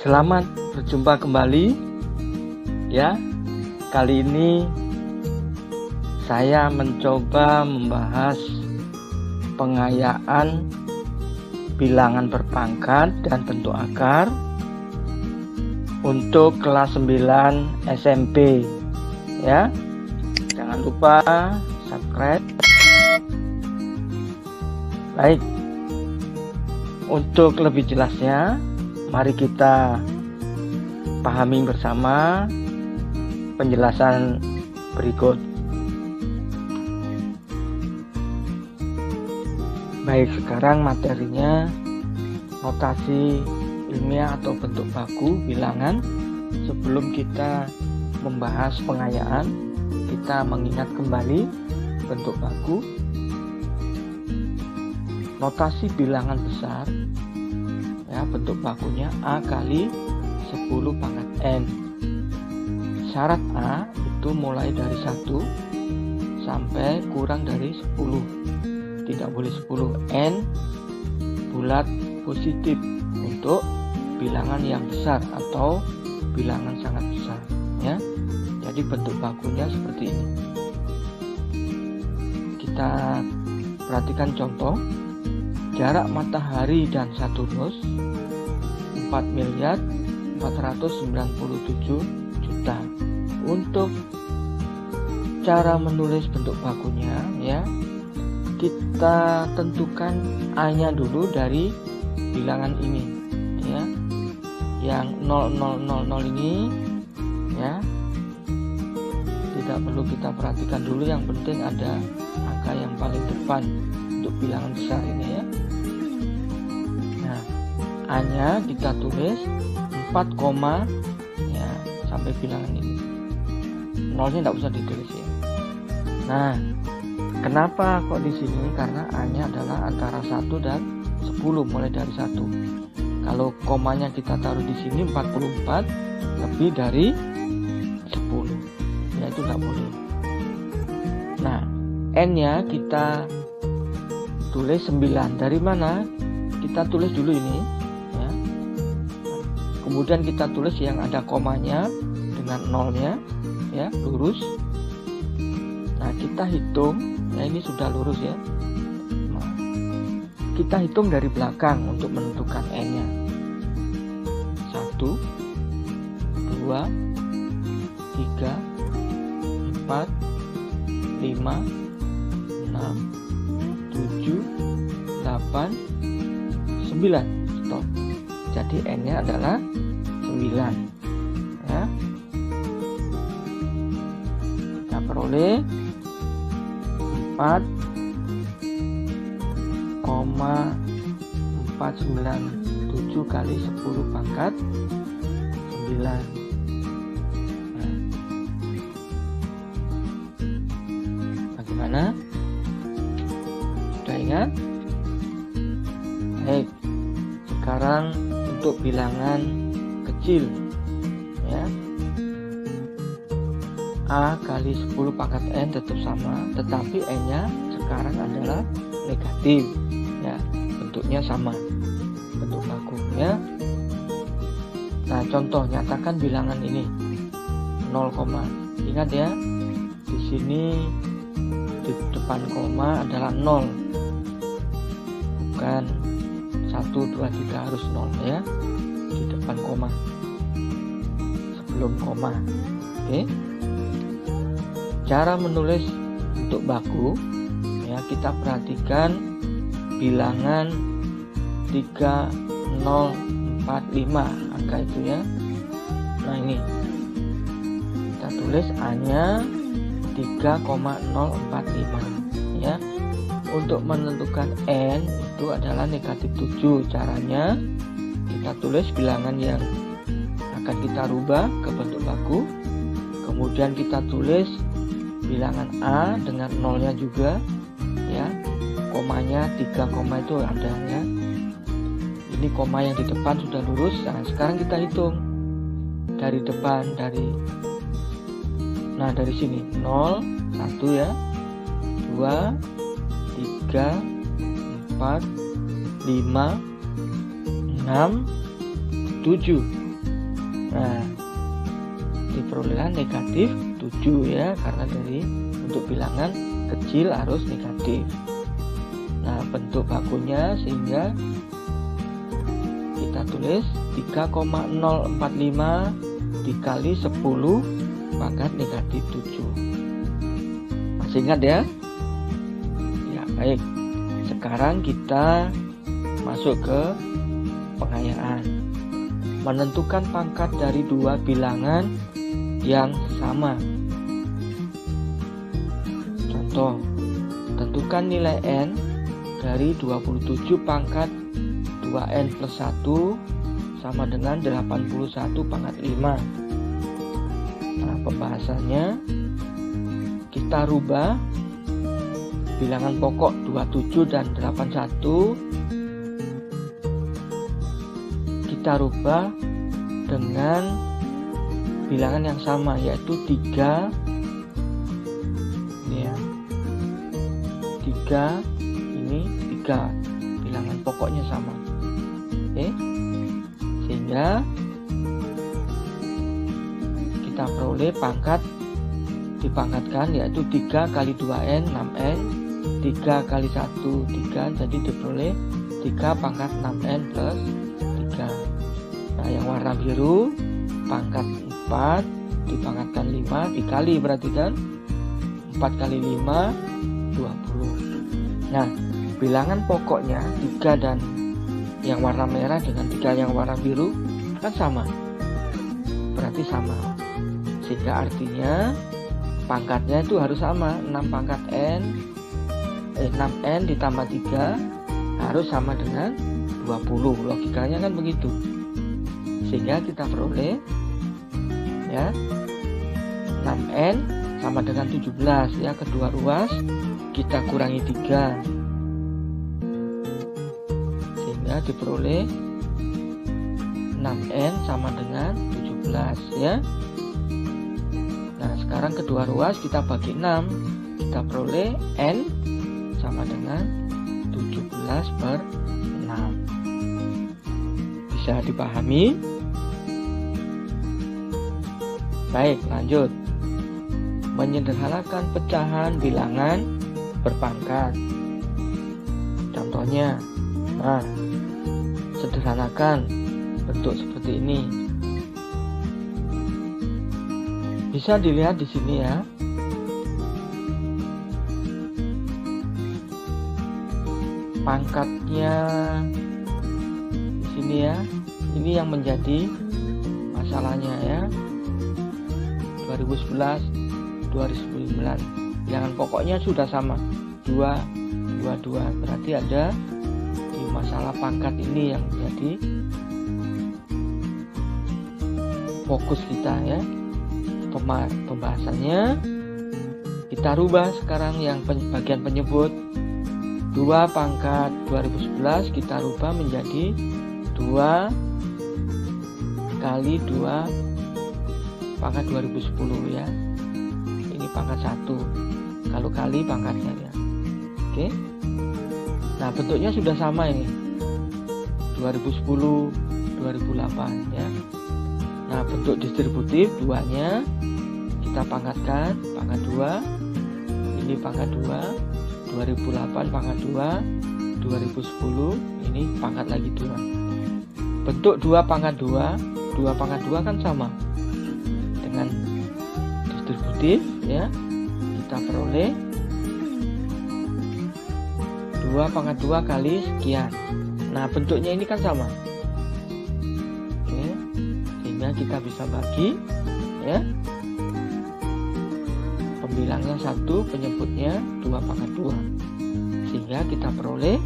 Selamat berjumpa kembali ya. Kali ini saya mencoba membahas pengayaan bilangan berpangkat dan bentuk akar untuk kelas 9 SMP ya. Jangan lupa subscribe. Baik, untuk lebih jelasnya mari kita pahami bersama penjelasan berikut. Baik, sekarang materinya notasi ilmiah atau bentuk baku bilangan. Sebelum kita membahas pengayaan, kita mengingat kembali bentuk baku. Notasi bilangan besar ya, bentuk bakunya A kali 10 pangkat N. Syarat A itu mulai dari 1 sampai kurang dari 10. Tidak boleh 10. N bulat positif untuk bilangan yang besar atau bilangan sangat besar ya. Jadi bentuk bakunya seperti ini. Kita perhatikan contoh. Jarak matahari dan Saturnus 4.497.000.000. Untuk cara menulis bentuk bakunya ya, kita tentukan A-nya dulu dari bilangan ini ya. Yang 0000 ini ya, tidak perlu kita perhatikan dulu, yang penting ada angka yang paling depan untuk bilangan besar ini ya. Nah, A-nya kita tulis 4, ya sampai bilangan ini. Nolnya tidak usah ditulis ya. Nah, kenapa kok di sini? Karena A-nya adalah antara 1 dan 10, mulai dari 1. Kalau komanya kita taruh di sini 44 lebih dari 10. Ya itu tidak boleh. Nah, N-nya kita tulis 9. Dari mana? Kita tulis dulu ini ya. Kemudian kita tulis yang ada komanya dengan nolnya ya, lurus. Nah, kita hitung ya, ini sudah lurus ya. Nah, kita hitung dari belakang untuk menentukan N-nya. 1 2 3 4 5 6 7 8 9. Stop. Jadi N-nya adalah 9 ya. Kita peroleh 4,497 kali 10 pangkat 9. Bagaimana? Sudah ingat? Baik, sekarang untuk bilangan kecil ya, A kali 10 pangkat N tetap sama, tetapi N-nya sekarang adalah negatif ya, bentuknya sama, bentuk baku ya. Nah, contoh nyatakan bilangan ini 0, ingat ya, di sini di depan koma adalah 0, bukan 1, 2, 3 harus 0 ya, di depan koma, sebelum koma. Oke. Cara menulis bentuk baku ya, kita perhatikan bilangan 3045 angka itu ya. Nah, ini kita tulis A-nya 3,045 ya. Untuk menentukan N itu adalah negatif 7. Caranya kita tulis bilangan yang akan kita rubah ke bentuk baku, kemudian kita tulis bilangan A dengan nolnya juga ya, komanya 3 koma itu ada ya. Ini koma yang di depan sudah lurus. Nah, sekarang kita hitung dari depan, dari sini 0, 1 ya, 2, 3, 4, 5, 6, 7. Nah, diperolehlah negatif 7 ya, karena dari untuk bilangan kecil harus negatif. Nah, bentuk bakunya sehingga kita tulis 3,045 dikali 10 pangkat negatif 7. Masih ingat ya? Ya, baik. Sekarang kita masuk ke pengayaan. Menentukan pangkat dari dua bilangan yang sama. Contoh, tentukan nilai N dari 27 pangkat 2N plus 1 sama dengan 81 pangkat 5. Nah, pembahasannya kita rubah bilangan pokok 27 dan 81, kita rubah dengan bilangan yang sama, yaitu 3. Ini ya, 3, ini 3, bilangan pokoknya sama. Oke, sehingga kita peroleh pangkat dipangkatkan, yaitu 3 kali 2N 6N, 3 kali 1 3, jadi diperoleh 3 pangkat 6N plus 3. Nah, yang warna biru pangkat 4 dipangkatkan 5 dikali, berarti kan 4 kali 5 20. Nah, bilangan pokoknya 3 dan yang warna merah dengan 3 yang warna biru kan sama, berarti sama, sehingga artinya pangkatnya itu harus sama. 6 pangkat N 6N ditambah 3 harus sama dengan 20. Logikanya kan begitu. Sehingga kita peroleh ya 6N sama dengan 17 ya, kedua ruas kita kurangi 3 sehingga diperoleh 6N sama dengan 17 ya. Nah, sekarang kedua ruas kita bagi 6, kita peroleh N sama dengan 17 per 6. Bisa dipahami? Baik, lanjut. Menyederhanakan pecahan bilangan berpangkat. Contohnya, nah, sederhanakan bentuk seperti ini. Bisa dilihat di sini ya. Pangkatnya di sini ya. Ini yang menjadi masalahnya ya. 2011, 2009. Bilangan pokoknya sudah sama. 2, 2. Berarti ada di masalah pangkat ini yang menjadi fokus kita ya. Pembahasannya kita rubah sekarang yang bagian penyebut. 2 pangkat 2011 kita rubah menjadi 2 kali 2 pangkat 2010 ya. Ini pangkat 1. Kalau kali pangkatnya ya. Oke. Nah, bentuknya sudah sama ini. 2010, 2008 ya. Nah, bentuk distributif 2-nya kita pangkatkan pangkat 2. Ini pangkat 2. 2008 pangkat 2, 2010 ini pangkat lagi 2. Bentuk 2 pangkat 2, 2 pangkat 2 kan sama dengan distributif ya. Kita peroleh 2 pangkat 2 kali sekian. Nah, bentuknya ini kan sama. Oke, sehingga kita bisa bagi ya. Pembilangnya 1, penyebutnya 2 pangkat 2. Sehingga kita peroleh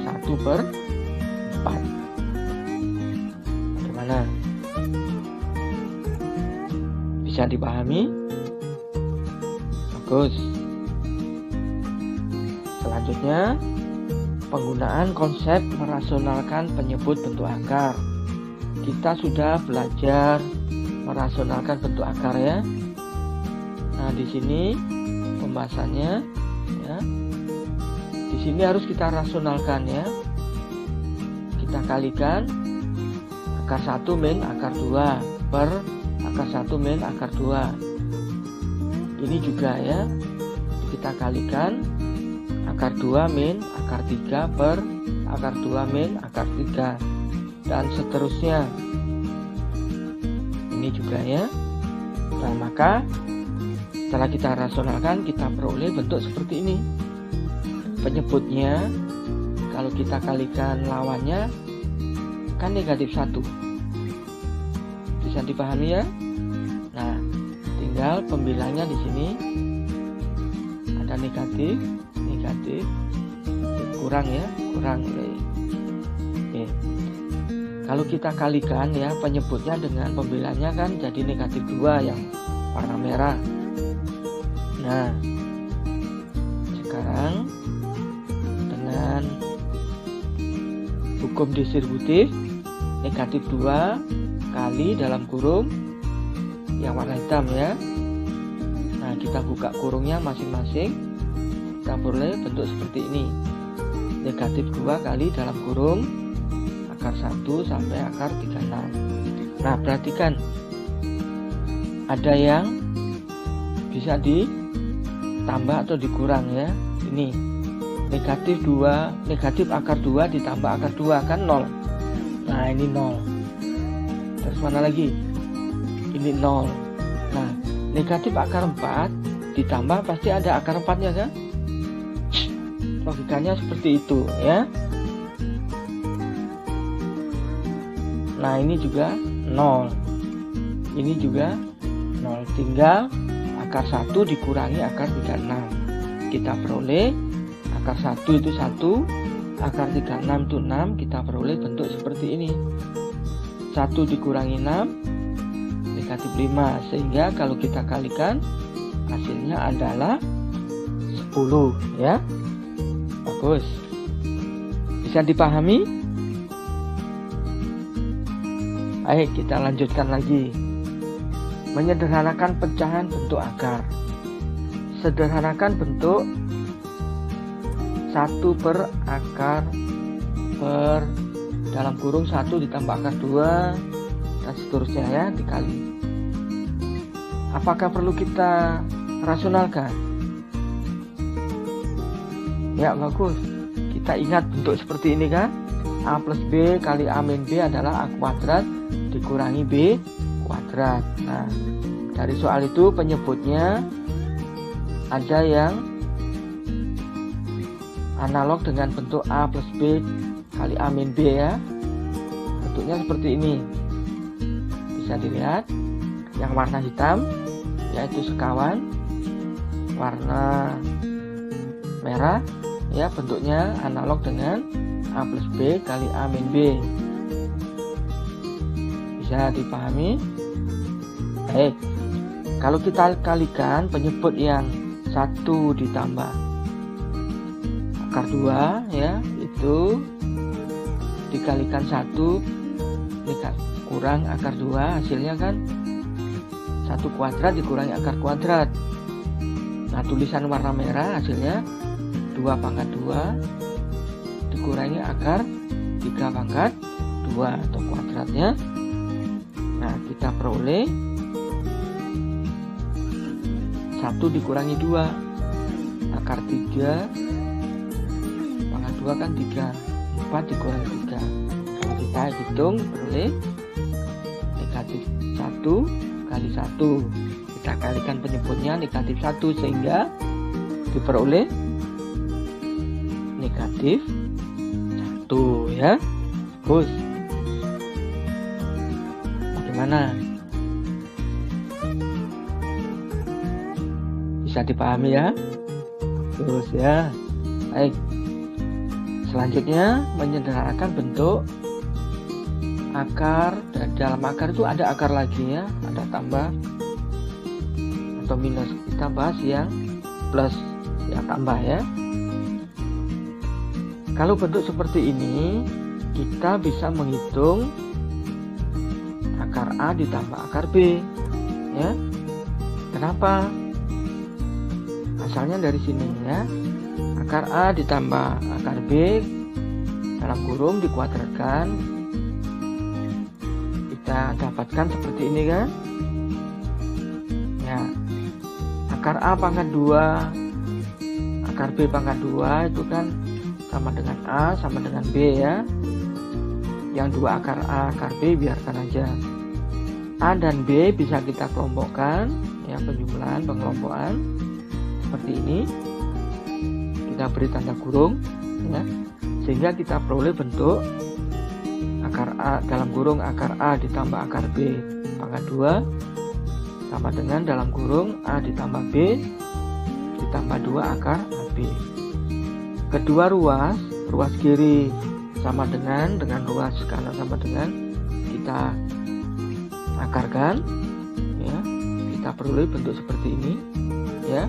1 per 4. Bagaimana? Bisa dipahami? Bagus. Selanjutnya, penggunaan konsep merasionalkan penyebut bentuk akar. Kita sudah belajar merasionalkan bentuk akar ya. Nah, di sini pembahasannya ya. Di sini harus kita rasionalkan ya. Kita kalikan akar 1 min akar 2. per akar 1 min akar 2. Ini juga ya, kita kalikan akar 2 min akar 3 per akar 2 min akar 3, dan seterusnya. Ini juga ya. Nah, maka setelah kita rasionalkan, kita peroleh bentuk seperti ini. Penyebutnya kalau kita kalikan lawannya kan negatif 1. Bisa dipahami ya? Nah, tinggal pembilangnya di sini ada negatif, kurang ya, kurang. Oke. Kalau kita kalikan ya penyebutnya dengan pembilangnya kan jadi negatif 2 yang warna merah. Nah, sekarang dengan hukum distributif, negatif 2 kali dalam kurung yang warna hitam ya. Nah, kita buka kurungnya masing-masing, kita peroleh bentuk seperti ini. Negatif 2 kali dalam kurung akar 1 sampai akar 36. Nah, perhatikan ada yang bisa ditambah atau dikurang ya. Ini negatif 2, negatif akar 2 ditambah akar 2 kan 0. Nah, ini 0. Terus mana lagi? Ini 0. Nah, negatif akar 4 ditambah pasti ada akar 4-nya kan? Logikanya seperti itu ya. Nah, ini juga 0. Ini juga 0. Tinggal akar 1 dikurangi akar 36. Kita peroleh akar 1 itu 1, akar 36 itu 6. Kita peroleh bentuk seperti ini. 1 dikurangi 6 negatif 5. Sehingga kalau kita kalikan hasilnya adalah 10 ya. Bagus. Bisa dipahami? Baik, kita lanjutkan lagi. Menyederhanakan pecahan bentuk akar. Sederhanakan bentuk 1 per akar per dalam kurung 1 ditambah akar 2 dan seterusnya ya, dikali. Apakah perlu kita rasionalkan? Ya, bagus. Kita ingat bentuk seperti ini kan. A plus B kali A min B adalah A kuadrat dikurangi B kuadrat. Nah, dari soal itu penyebutnya ada yang analog dengan bentuk A plus B kali A min B ya. Bentuknya seperti ini. Bisa dilihat. Yang warna hitam yaitu sekawan. Warna merah ya, bentuknya analog dengan A plus B kali A min B. Bisa dipahami? Baik. Kalau kita kalikan penyebut yang 1 ditambah akar 2 ya, itu dikalikan 1 kurang akar 2, hasilnya kan 1 kuadrat dikurangi akar kuadrat. Nah, tulisan warna merah hasilnya 2 pangkat 2 dikurangi akar 3 pangkat 2 atau kuadratnya. Nah, kita peroleh 1 dikurangi 2 akar 3 pangkat 2 kan 3, 4 dikurangi 3. Kalau kita hitung peroleh negatif 1 kali 1. Kita kalikan penyebutnya negatif 1 sehingga diperoleh negatif 1 ya. Bagus. Bagaimana? Bisa dipahami ya? Terus ya. Baik. Selanjutnya menyederhanakan bentuk akar. Dan dalam akar itu ada akar lagi ya, ada tambah atau minus. Kita bahas yang plus, yang tambah ya. Kalau bentuk seperti ini, kita bisa menghitung akar A ditambah akar B ya. Kenapa? Asalnya dari sini ya. Akar A ditambah akar B dalam kurung dikuadratkan, kita dapat kan seperti ini kan ya. Akar A pangkat 2 akar B pangkat 2 itu kan sama dengan A sama dengan B ya. Yang 2 akar A akar B biarkan aja. A dan B bisa kita kelompokkan ya, penjumlahan pengelompokan seperti ini, kita beri tanda kurung ya, sehingga kita peroleh bentuk akar A dalam kurung akar A ditambah akar B pangkat 2 sama dengan dalam kurung A ditambah B ditambah 2 akar B. Kedua ruas kiri sama dengan ruas kanan sama dengan, kita akarkan ya, kita peroleh bentuk seperti ini ya.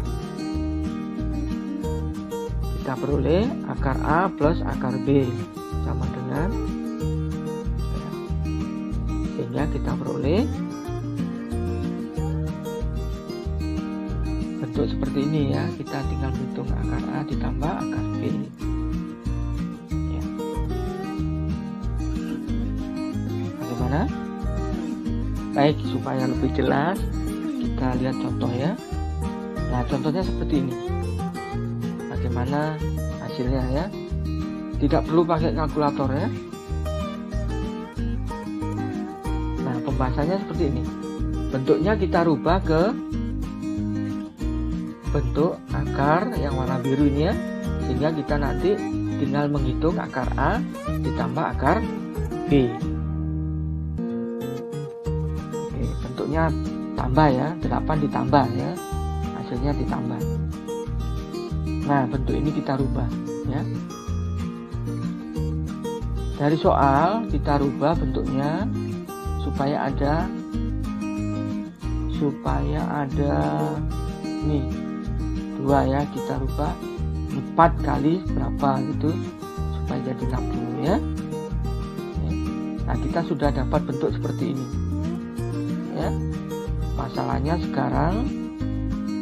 Kita peroleh akar A plus akar B sama dengan ya, sehingga kita peroleh bentuk seperti ini ya. Kita tinggal hitung akar A ditambah akar B ya. Bagaimana? Baik, supaya lebih jelas kita lihat contoh ya. Nah, contohnya seperti ini. Bagaimana hasilnya ya? Tidak perlu pakai kalkulator ya. Nah, pembahasannya seperti ini. Bentuknya kita rubah ke bentuk akar yang warna biru ini ya, sehingga kita nanti tinggal menghitung akar A ditambah akar B. Oke, bentuknya tambah ya, 8 ditambah ya, hasilnya ditambah. Nah, bentuk ini kita rubah ya. Dari soal kita rubah bentuknya supaya ada nih 2 ya, kita rubah 4 kali berapa gitu supaya jadi 60 ya. Nah, kita sudah dapat bentuk seperti ini ya. Masalahnya sekarang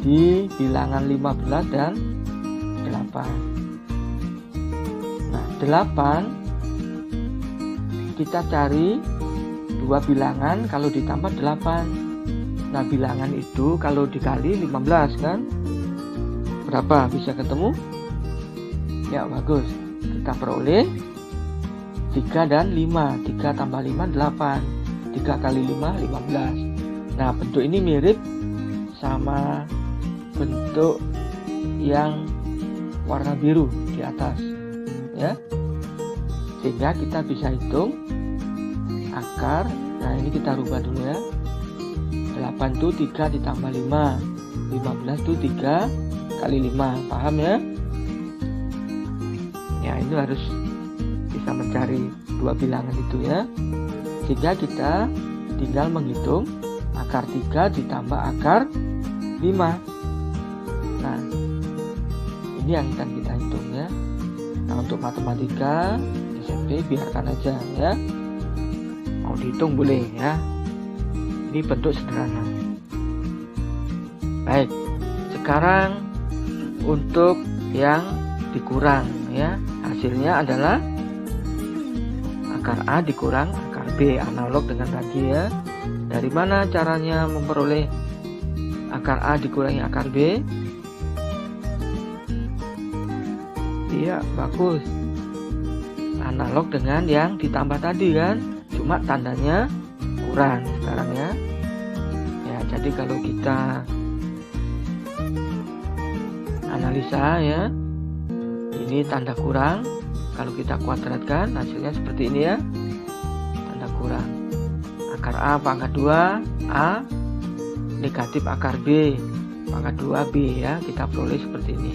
di bilangan 15 dan 8. Nah, 8 kita cari 2 bilangan kalau ditambah 8. Nah, bilangan itu kalau dikali 15 kan berapa? Bisa ketemu? Ya, bagus. Kita peroleh 3 dan 5. 3 tambah 5 8. 3 kali 5 15. Nah, bentuk ini mirip sama bentuk yang warna biru di atas ya. Sehingga kita bisa hitung akar. Nah, ini kita rubah dulu ya. 8 itu 3 ditambah 5. 15 itu 3 kali 5. Paham ya? Ya, ini harus bisa mencari 2 bilangan itu ya. Sehingga kita tinggal menghitung akar 3 ditambah akar 5. Nah, ini yang akan kita hitung ya. Nah, untuk matematika SMP biarkan aja ya. Mau dihitung boleh ya. Ini bentuk sederhana. Baik, sekarang untuk yang dikurang ya. Hasilnya adalah akar A dikurang akar B, analog dengan tadi ya. Dari mana caranya memperoleh akar A dikurangi akar B? Iya, bagus. Analog dengan yang ditambah tadi kan, cuma tandanya kurang sekarang ya. Ya, jadi kalau kita analisa ya, ini tanda kurang. Kalau kita kuadratkan hasilnya seperti ini ya. Tanda kurang. Akar A pangkat 2 A negatif akar B pangkat 2 B ya. Kita peroleh seperti ini.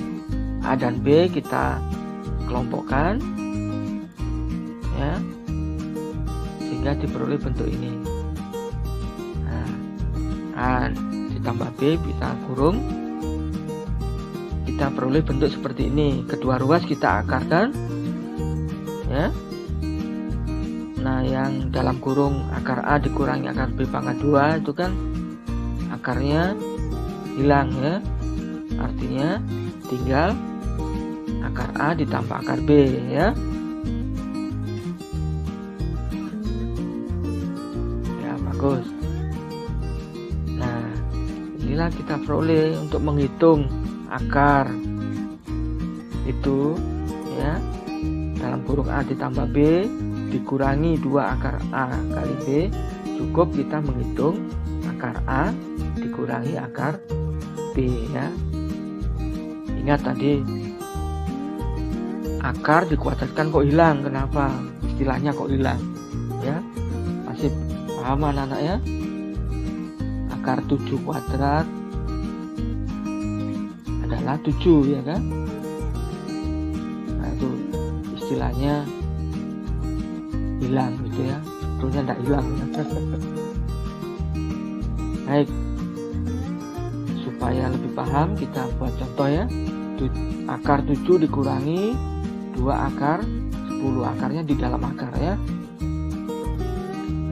A dan B kita kelompokkan ya, sehingga diperoleh bentuk ini. Nah, A ditambah B bisa kurung, kita peroleh bentuk seperti ini. Kedua ruas kita akarkan ya. Nah, yang dalam kurung akar A dikurangi akar B pangkat 2 itu kan akarnya hilang ya. Artinya tinggal akar A ditambah akar B ya. Ya, bagus. inilah kita peroleh untuk menghitung akar itu ya, dalam kurung A ditambah B dikurangi 2 akar A kali B, cukup kita menghitung akar A dikurangi akar B ya. Ingat tadi akar dikuadratkan kok hilang, kenapa? Istilahnya kok hilang ya, masih paham anak-anak ya? Akar 7 kuadrat adalah 7 ya kan? Nah itu istilahnya hilang gitu ya, sebetulnya tidak hilang ya. Baik, supaya lebih paham kita buat contoh ya. Akar 7 dikurangi 2 akar 10, akarnya di dalam akar ya.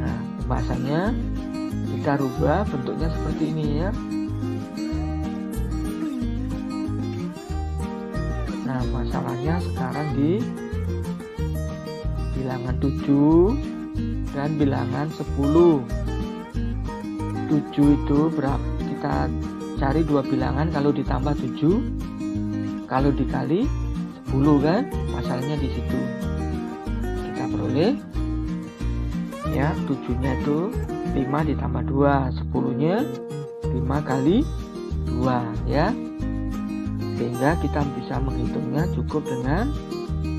Nah pembahasannya kita rubah bentuknya seperti ini ya. Nah masalahnya sekarang di bilangan 7 dan bilangan 10. 7 itu berapa? Kita cari 2 bilangan, kalau ditambah 7 kalau dikali 10 kan, masalahnya di situ. Kita peroleh ya, 7-nya itu 5 ditambah 2, 10-nya 5 kali 2 ya. Sehingga kita bisa menghitungnya cukup dengan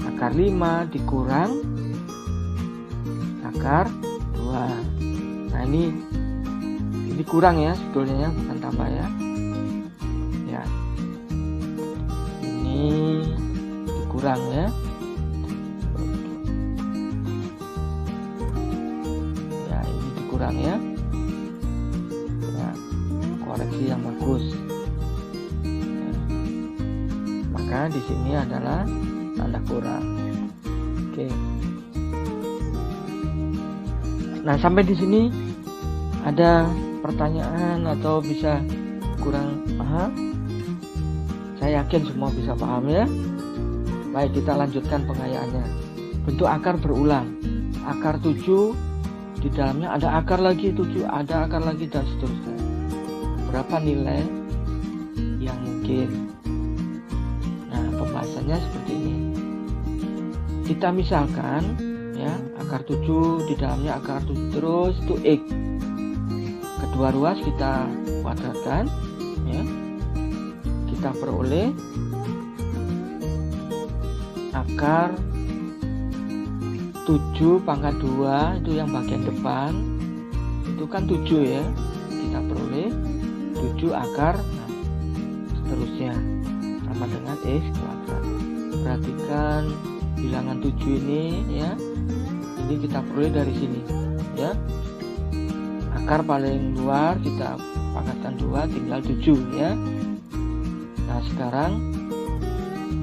akar 5 dikurang akar 2. Nah ini kurang ya sebetulnya ya, bukan tambah ya. Ya. Ini dikurang ya. Ya, ini dikurang ya. Ya, koreksi yang bagus. Ya. Maka di sini adalah tanda kurang. Oke. Nah, sampai di sini ada pertanyaan atau bisa kurang paham? Saya yakin semua bisa paham ya. Baik, kita lanjutkan pengayaannya. Bentuk akar berulang. Akar 7 di dalamnya ada akar lagi 7, ada akar lagi dan seterusnya. Berapa nilai yang mungkin? Nah, pembahasannya seperti ini. Kita misalkan ya, akar 7 di dalamnya akar 7 terus itu X. Kedua ruas kita kuadratkan ya. Kita peroleh akar 7 pangkat 2 itu yang bagian depan itu kan 7 ya. Kita peroleh 7 akar, nah, seterusnya sama dengan X kuadrat. Perhatikan bilangan 7 ini ya. Ini kita peroleh dari sini ya. Akar paling luar kita pangkatkan 2 tinggal 7 ya. Nah sekarang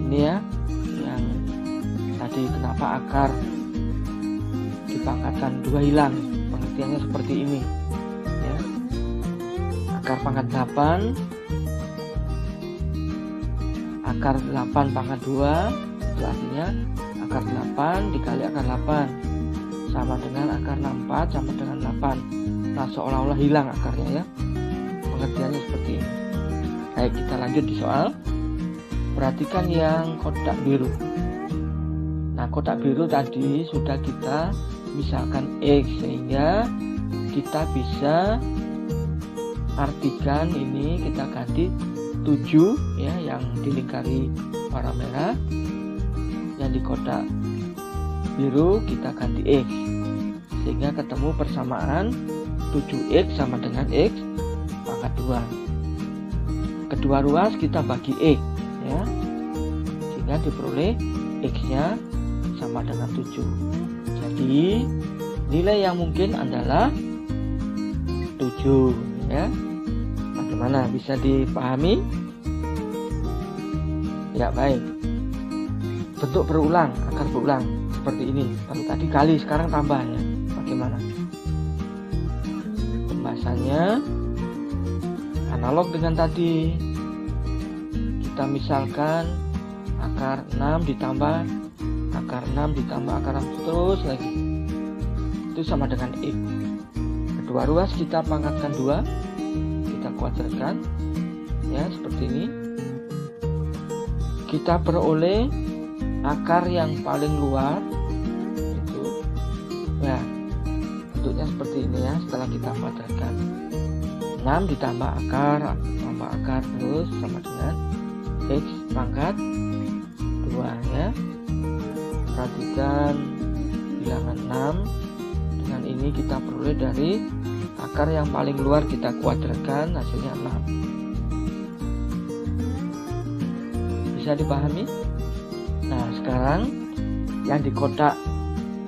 ini ya, yang tadi kenapa akar dipangkatkan 2 hilang, pengertiannya seperti ini ya. Akar pangkat 8, akar 8 pangkat 2 itu artinya akar 8 dikali akar 8 sama dengan akar 64 sama dengan 8. Nah seolah-olah hilang akarnya ya. Pengertiannya seperti ini. Baik, kita lanjut di soal. Perhatikan yang kotak biru. Nah kotak biru tadi sudah kita misalkan X, sehingga kita bisa artikan ini kita ganti 7 ya, yang dilingkari warna merah. Yang di kotak biru kita ganti X, sehingga ketemu persamaan 7X sama dengan X pangkat 2. Kedua ruas kita bagi X ya, sehingga diperoleh X-nya sama dengan 7. Jadi nilai yang mungkin adalah 7 ya. Bagaimana, bisa dipahami? Ya baik. Bentuk berulang, akar berulang seperti ini. Kalau tadi kali, sekarang tambah ya. Bagaimana? Pembahasannya analog dengan tadi. Kita misalkan akar 6 ditambah akar 6 ditambah akar 6 terus lagi. Itu sama dengan X. Kedua ruas kita pangkatkan 2, kita kuadratkan ya, seperti ini. Kita peroleh akar yang paling luar itu ya, bentuknya seperti ini ya. Setelah kita kuadratkan 6 ditambah akar terus sama dengan X pangkat 2 ya. Perhatikan bilangan 6 dengan ini kita peroleh dari akar yang paling luar, kita kuadratkan hasilnya 6. Bisa dipahami? Nah, sekarang yang di kotak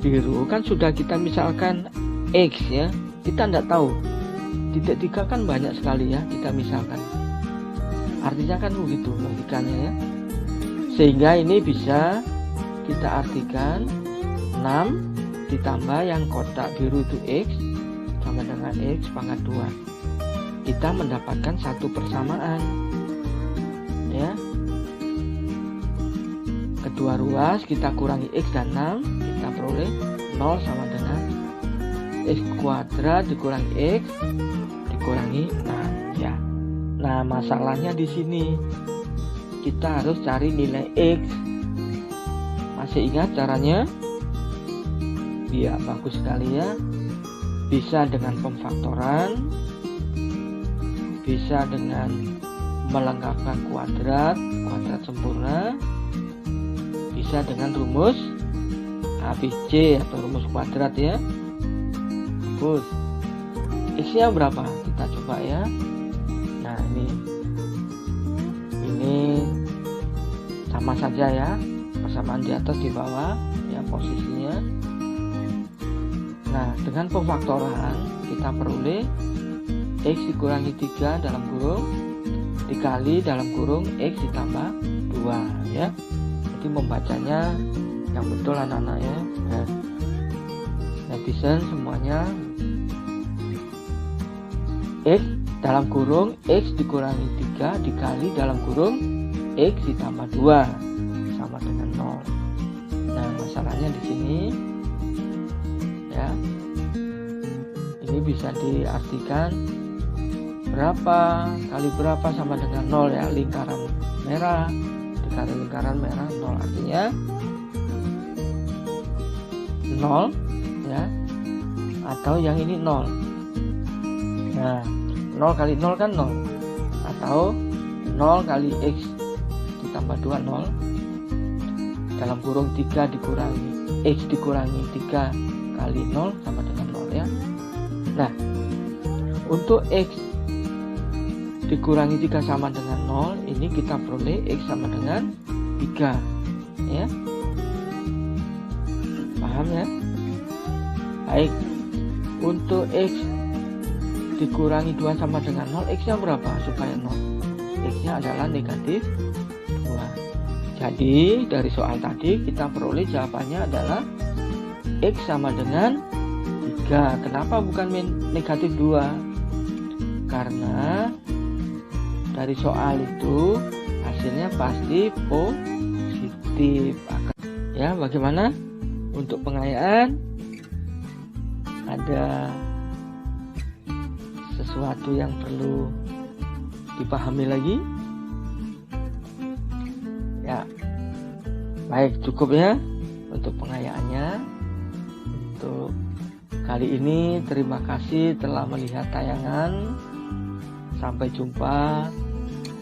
biru kan sudah kita misalkan X ya. Kita tidak tahu. Titik 3 kan banyak sekali ya, kita misalkan. Artinya kan begitu logikanya ya. Sehingga ini bisa kita artikan 6 ditambah yang kotak biru itu X sama dengan X pangkat 2. Kita mendapatkan satu persamaan ya. Kedua ruas kita kurangi X dan 6, kita peroleh 0 sama dengan X kuadrat dikurangi X dikurangi 6 ya. Nah, masalahnya di sini kita harus cari nilai X. Masih ingat caranya? Iya, bagus sekali ya. Bisa dengan pemfaktoran, bisa dengan melengkapkan kuadrat sempurna, bisa dengan rumus ABC atau rumus kuadrat ya. Bagus. X-nya berapa? Kita coba ya. Nah, ini sama saja ya, persamaan di atas di bawah ya posisinya. Nah, dengan pemfaktoran kita peroleh X dikurangi 3 dalam kurung dikali dalam kurung X ditambah 2 ya. Jadi membacanya yang betul anak-anak ya. Nah, netizen semuanya, X dalam kurung X dikurangi 3 dikali dalam kurung X ditambah 2 sama dengan 0. Nah, masalahnya di sini ya. Ini bisa diartikan berapa kali berapa sama dengan 0 ya. Lingkaran merah dikali lingkaran merah 0, artinya 0 ya. Atau yang ini 0. Nah, 0 kali 0 kan 0. Atau 0 kali X ditambah 2 0 dalam kurung 3 dikurangi X dikurangi 3 kali 0 sama dengan 0 ya. Nah, untuk X dikurangi 3 sama dengan 0, ini kita peroleh X sama dengan 3 ya. Paham ya? Baik, untuk X dikurangi 2 sama dengan 0, X nya berapa supaya 0? X nya adalah negatif 2. Jadi dari soal tadi kita peroleh jawabannya adalah X sama dengan 3. Kenapa bukan negatif 2? Karena dari soal itu hasilnya pasti positif. Ya, bagaimana untuk pengayaan? Ada sesuatu yang perlu dipahami lagi? Ya, baik, cukup ya untuk pengayaannya. Untuk kali ini terima kasih telah melihat tayangan. Sampai jumpa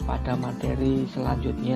pada materi selanjutnya.